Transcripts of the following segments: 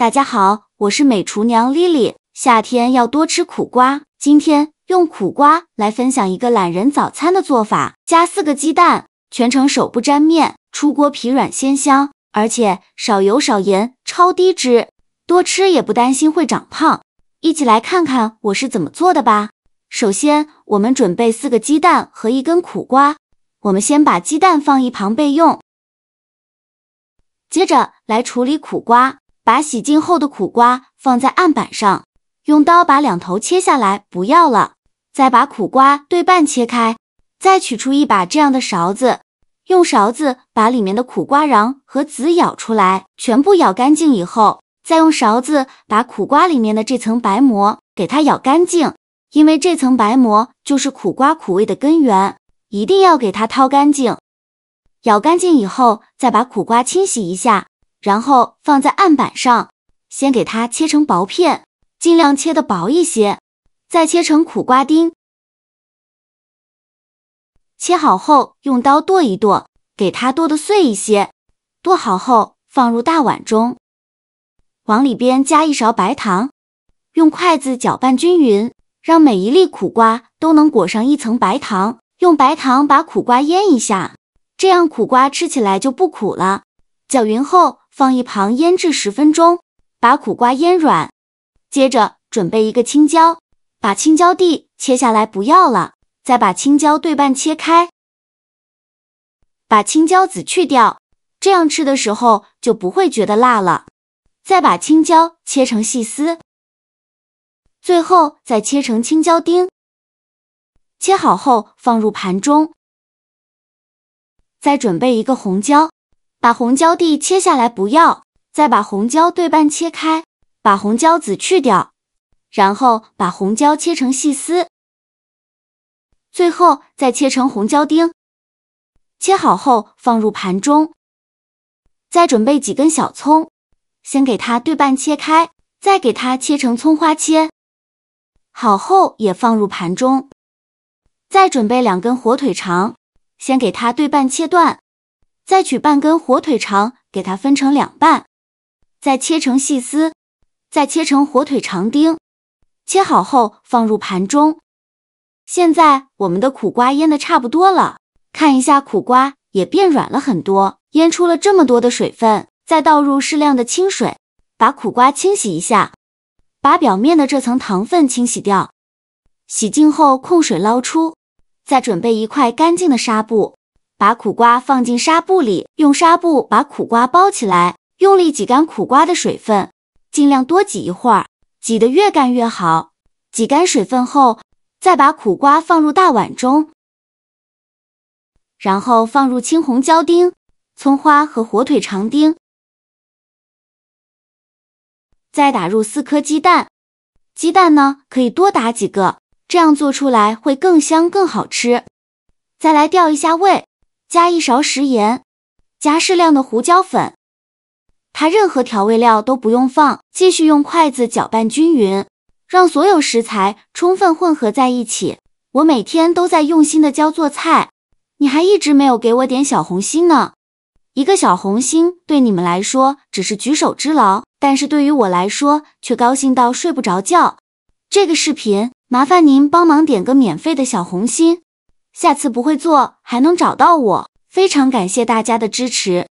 大家好，我是美厨娘 Lily。夏天要多吃苦瓜，今天用苦瓜来分享一个懒人早餐的做法。加4个鸡蛋，全程手不沾面，出锅皮软鲜香，而且少油少盐，超低脂，多吃也不担心会长胖。一起来看看我是怎么做的吧。首先，我们准备4个鸡蛋和1根苦瓜。我们先把鸡蛋放一旁备用。接着来处理苦瓜，把洗净后的苦瓜放在案板上，用刀把两头切下来，不要了。再把苦瓜对半切开，再取出一把这样的勺子，用勺子把里面的苦瓜瓤和籽舀出来，全部舀干净以后，再用勺子把苦瓜里面的这层白膜给它舀干净，因为这层白膜就是苦瓜苦味的根源，一定要给它掏干净。舀干净以后，再把苦瓜清洗一下，然后放在案板上，先给它切成薄片，尽量切得薄一些，再切成苦瓜丁。切好后用刀剁一剁，给它剁得碎一些。剁好后放入大碗中，往里边加1勺白糖，用筷子搅拌均匀，让每一粒苦瓜都能裹上一层白糖。用白糖把苦瓜腌一下，这样苦瓜吃起来就不苦了。搅匀后放一旁腌制10分钟，把苦瓜腌软。接着准备1个青椒，把青椒蒂切下来不要了，再把青椒对半切开，把青椒籽去掉，这样吃的时候就不会觉得辣了。再把青椒切成细丝，最后再切成青椒丁。切好后放入盘中。再准备1个红椒，把红椒蒂切下来不要，再把红椒对半切开，把红椒籽去掉，然后把红椒切成细丝，最后再切成红椒丁。切好后放入盘中。再准备几根小葱，先给它对半切开，再给它切成葱花切，好后也放入盘中。再准备2根火腿肠，先给它对半切断，再取半根火腿肠给它分成2半，再切成细丝，再切成火腿肠丁。切好后放入盘中。现在我们的苦瓜腌得差不多了，看一下苦瓜也变软了很多，腌出了这么多的水分。再倒入适量的清水，把苦瓜清洗一下，把表面的这层糖分清洗掉。洗净后控水捞出。再准备1块干净的纱布，把苦瓜放进纱布里，用纱布把苦瓜包起来，用力挤干苦瓜的水分，尽量多挤一会儿，挤得越干越好。挤干水分后，再把苦瓜放入大碗中，然后放入青红椒丁、葱花和火腿肠丁，再打入4颗鸡蛋。鸡蛋呢，可以多打几个，这样做出来会更香更好吃。再来调一下味，加1勺食盐，加适量的胡椒粉。它任何调味料都不用放，继续用筷子搅拌均匀，让所有食材充分混合在一起。我每天都在用心的教做菜，你还一直没有给我点小红心呢。1个小红心对你们来说只是举手之劳，但是对于我来说却高兴到睡不着觉。这个视频麻烦您帮忙点个免费的小红心，下次不会做还能找到我，非常感谢大家的支持。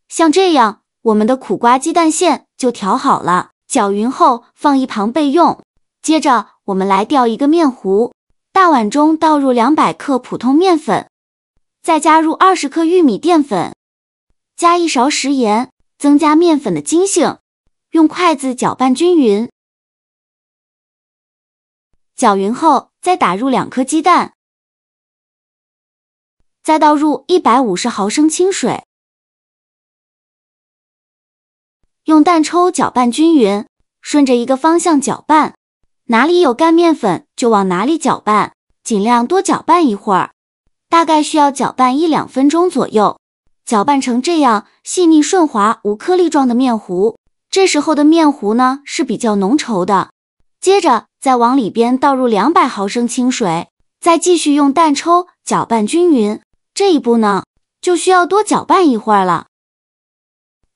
像这样，我们的苦瓜鸡蛋馅就调好了，搅匀后放一旁备用。接着我们来调1个面糊，大碗中倒入200克普通面粉，再加入20克玉米淀粉，加1勺食盐，增加面粉的筋性，用筷子搅拌均匀。搅匀后，再打入2颗鸡蛋，再倒入150毫升清水，用蛋抽搅拌均匀，顺着一个方向搅拌，哪里有干面粉就往哪里搅拌，尽量多搅拌一会儿，大概需要搅拌1-2分钟左右，搅拌成这样细腻顺滑无颗粒状的面糊。这时候的面糊呢是比较浓稠的。接着再往里边倒入200毫升清水，再继续用蛋抽搅拌均匀。这一步呢，就需要多搅拌一会儿了。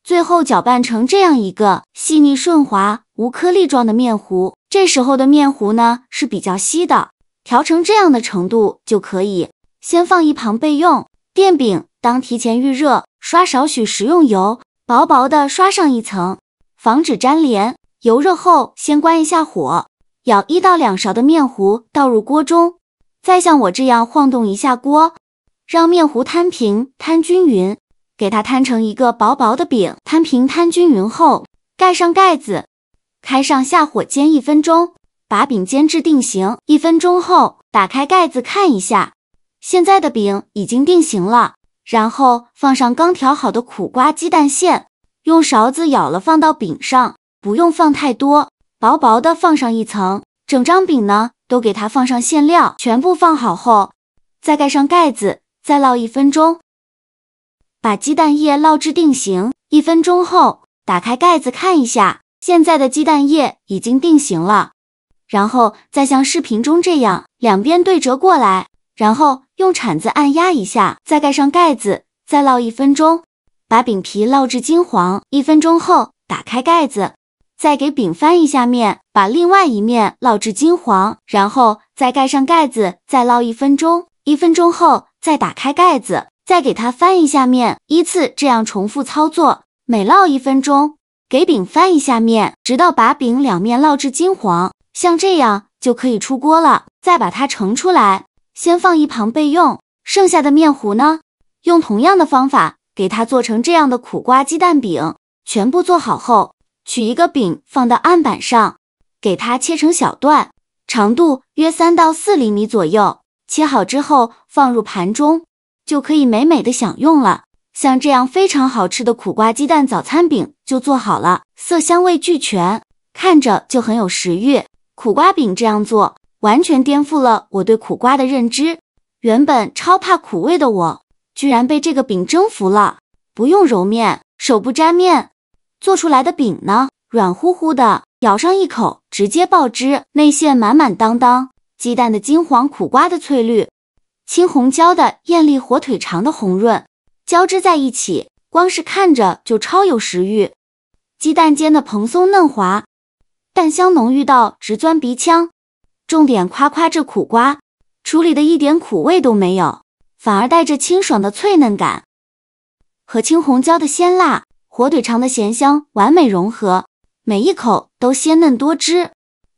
最后搅拌成这样一个细腻顺滑、无颗粒状的面糊。这时候的面糊呢是比较稀的，调成这样的程度就可以，先放一旁备用。电饼当提前预热，刷少许食用油，薄薄的刷上一层，防止粘连。油热后先关一下火，舀1到2勺的面糊倒入锅中，再像我这样晃动一下锅，让面糊摊平摊均匀，给它摊成一个薄薄的饼。摊平摊均匀后，盖上盖子，开上下火煎1分钟，把饼煎至定型。1分钟后打开盖子看一下，现在的饼已经定型了。然后放上刚调好的苦瓜鸡蛋馅，用勺子舀了放到饼上，不用放太多，薄薄的放上一层。整张饼呢都给它放上馅料，全部放好后，再盖上盖子，再烙1分钟，把鸡蛋液烙至定型。1分钟后打开盖子看一下，现在的鸡蛋液已经定型了。然后再像视频中这样两边对折过来，然后用铲子按压一下，再盖上盖子，再烙1分钟，把饼皮烙至金黄。1分钟后打开盖子，再给饼翻一下面，把另外一面烙至金黄，然后再盖上盖子，再烙1分钟。1分钟后再打开盖子，再给它翻一下面，依次这样重复操作，每烙1分钟，给饼翻一下面，直到把饼两面烙至金黄，像这样就可以出锅了。再把它盛出来，先放一旁备用。剩下的面糊呢，用同样的方法给它做成这样的苦瓜鸡蛋饼。全部做好后，取一个饼放到案板上，给它切成小段，长度约3到4厘米左右。切好之后放入盘中，就可以美美的享用了。像这样非常好吃的苦瓜鸡蛋早餐饼就做好了，色香味俱全，看着就很有食欲。苦瓜饼这样做，完全颠覆了我对苦瓜的认知。原本超怕苦味的我，居然被这个饼征服了。不用揉面，手不沾面，做出来的饼呢，软乎乎的，咬上一口直接爆汁，内馅满满当当，鸡蛋的金黄，苦瓜的翠绿，青红椒的艳丽，火腿肠的红润，交织在一起，光是看着就超有食欲。鸡蛋煎的蓬松嫩滑，蛋香浓郁到直钻鼻腔。重点夸夸这苦瓜，处理的一点苦味都没有，反而带着清爽的脆嫩感，和青红椒的鲜辣，火腿肠的咸香完美融合，每一口都鲜嫩多汁，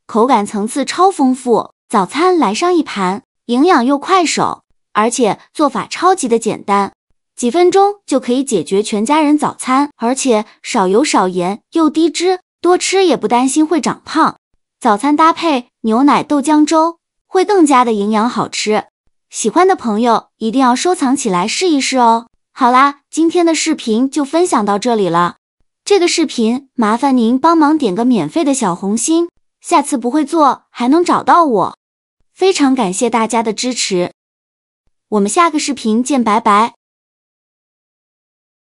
口感层次超丰富。早餐来上一盘，营养又快手，而且做法超级的简单，几分钟就可以解决全家人早餐，而且少油少盐又低脂，多吃也不担心会长胖。早餐搭配牛奶豆浆粥，会更加的营养好吃。喜欢的朋友一定要收藏起来试一试哦。好啦，今天的视频就分享到这里了。这个视频麻烦您帮忙点个免费的小红心，下次不会做还能找到我。非常感谢大家的支持，我们下个视频见，拜拜。